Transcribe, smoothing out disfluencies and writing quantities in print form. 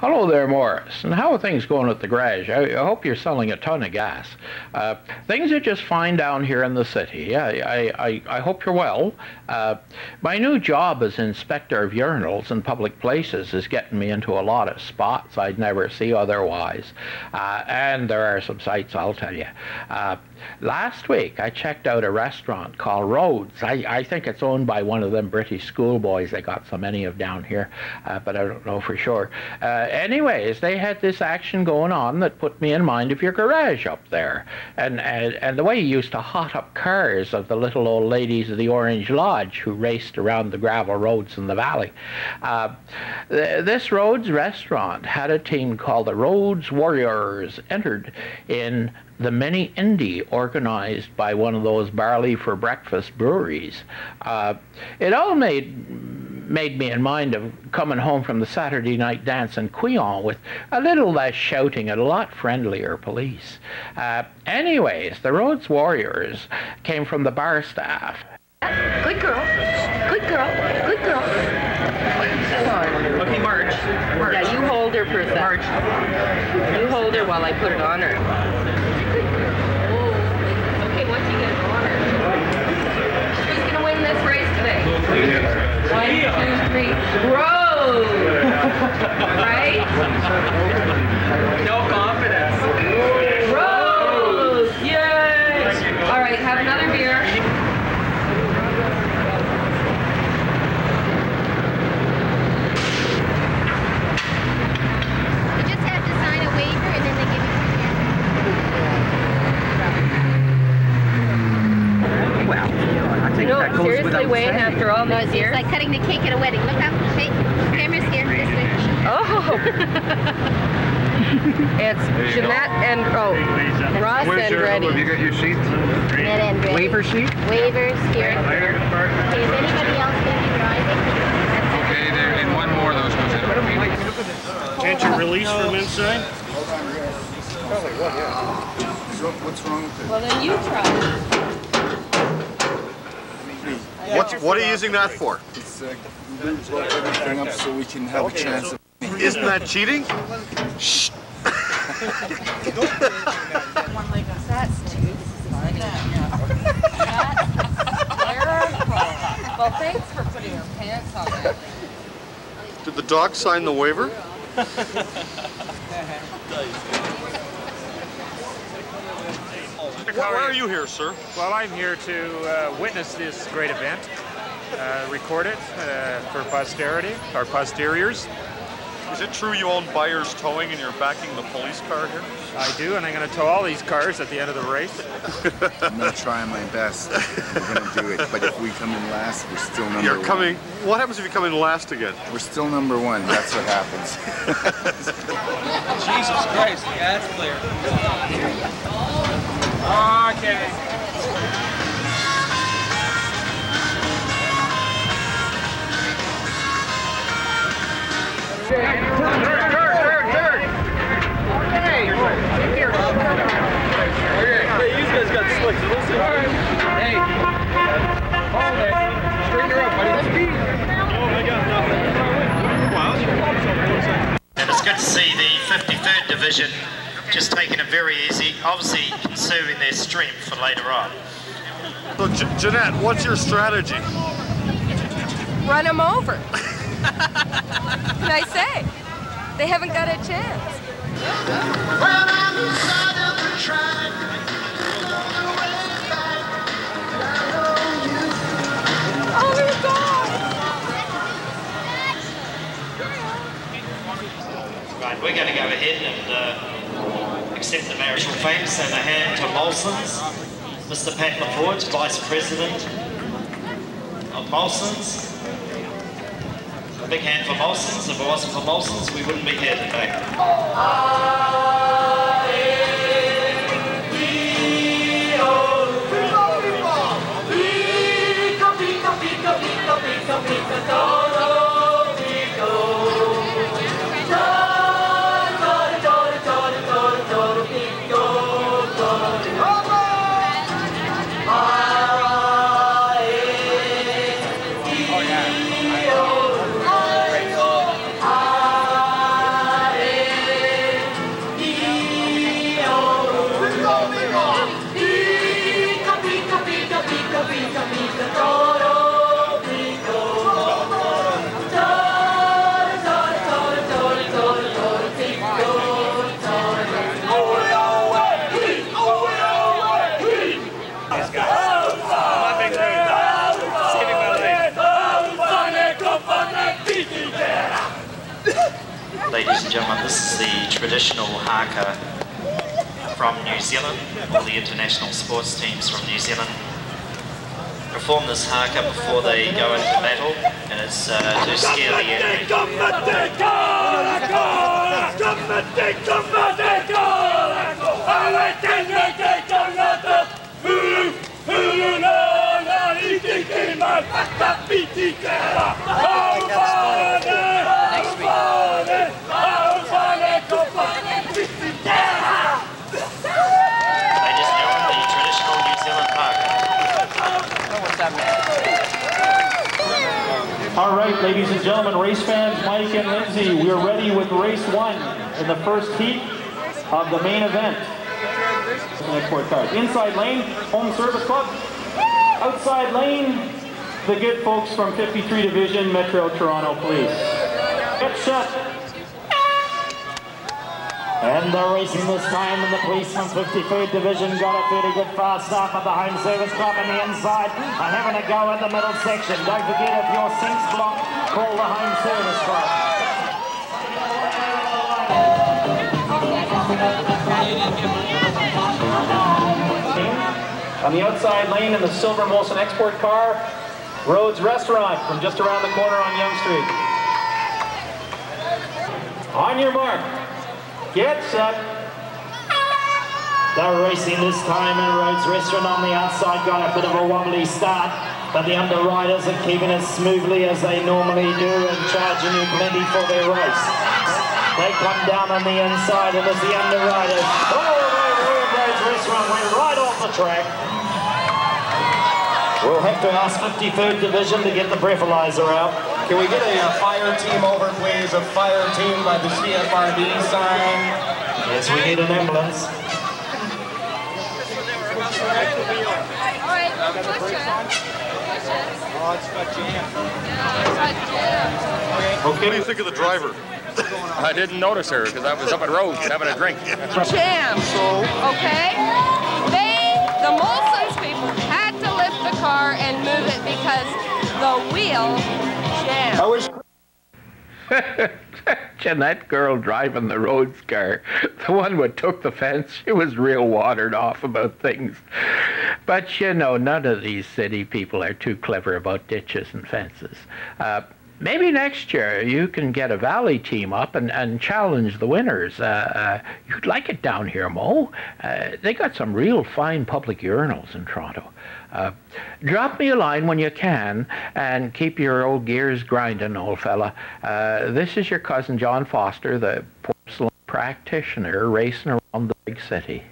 Hello there, Morris. And how are things going at the garage? I hope you're selling a ton of gas. Things are just fine down here in the city. I hope you're well. My new job as inspector of urinals in public places is getting me into a lot of spots I'd never see otherwise. And there are some sights, I'll tell you. Last week, I checked out a restaurant called Rhodes. I think it's owned by one of them British schoolboys they got so many of down here, but I don't know for sure. Anyways, they had this action going on that put me in mind of your garage up there. And the way you used to hot up cars of the little old ladies of the Orange Lodge who raced around the gravel roads in the valley. This Rhodes restaurant had a team called the Rhodes Warriors entered in the mini Indy organized by one of those barley for breakfast breweries. It all made me in mind of coming home from the Saturday night dance in Quillon with a little less shouting and a lot friendlier police. Anyways, the Rhodes Warriors came from the bar staff. Good girl. Good girl. Good girl. Okay, Marge. Yeah, you hold her for a sec. Marge. You hold her while I put it on her. Okay, what's he gonna on her? Who's gonna win this race today? 1, 2, 3. Rhodes! Right? No confidence. Rhodes! Yay! All right, have another beer. You just have to sign a waiver and then they give you Well, I think that goes seriously, without Wayne, saying. after all these It's years? like cutting the cake at a wedding. Look up. Hey, camera's here. This way. Oh! It's Jeanette and, Ross and Reddy. Have you got your sheet? That end ready. Waiver sheet? Waivers here. Okay, is anybody else going to be driving? Okay, there, and one more of those goes in. Can't you release from inside? What's wrong with it? Well, then you try it. What are you using that for? It's block everything up so we can have a chance of... Isn't that cheating? Shh! That's too funny. Well, thanks for putting your pants on that. Did the dog sign the waiver? Why are you here, sir? Well, I'm here to witness this great event, record it for posterity, our posteriors. Is it true you own Buyers Towing and you're backing the police car here? I do, and I'm going to tow all these cars at the end of the race. I'm going to try my best. We're going to do it. But if we come in last, we're still number You're one. coming. What happens if you come in last again? We're still number one. That's what happens. Jesus Christ, yeah, that's clear. Okay. And it's good to see the 53rd Division just taking it very easy, obviously conserving their strength for later on. So, Jeanette, what's your strategy? Run them over. What can I say? They haven't got a chance. Oh my God! Right, we're going to go ahead and accept the marital thanks and a hand to Molson's. Mr. Pat LaForge, Vice President of Molson's. A big hand for Molson's. If it wasn't for Molson's, we wouldn't be here today. ladies and gentlemen, this is the traditional haka from New Zealand. All the international sports teams from New Zealand perform this haka before they go into battle, and it's to scare the enemy. All right, ladies and gentlemen, race fans, Mike and Lindsay, we're ready with race 1 in the first heat of the main event. Inside lane, Home Service Club. Outside lane, the good folks from 53 Division, Metro Toronto Police. Get set. And they're racing this time, and the police from 53rd Division got a pretty good fast start, but the Home Service Club on the inside are having a go at the middle section. Don't forget, if your sink's blocked, call the Home Service Club. On the outside lane in the silver Molson Export car, Rhodes Restaurant from just around the corner on Yonge Street. On your mark. Get set. They're racing this time, and Rhodes Restaurant on the outside got a bit of a wobbly start, but the underwriters are keeping it smoothly as they normally do and charging you plenty for their race. They come down on the inside, and as the underwriters, Rhodes Restaurant went right off the track. We'll have to ask 53rd Division to get the breathalyzer out. Can we get a fire team over, please? A fire team by the CFRD sign. Yes, we need an ambulance. Oh, it's got jam. Okay. What do you think of the driver? I didn't notice her because I was up at Rhodes having a drink. Jam. Okay? The Molson's people had to lift the car and move it because the wheel jammed. I wish. Jeanette girl driving the Rhodes car, the one who took the fence, she was real watered off about things. But you know, none of these city people are too clever about ditches and fences. Maybe next year you can get a valley team up and challenge the winners. You'd like it down here, Mo. They got some real fine public urinals in Toronto. Drop me a line when you can and keep your old gears grinding, old fella. This is your cousin John Foster, the porcelain practitioner, racing around the big city.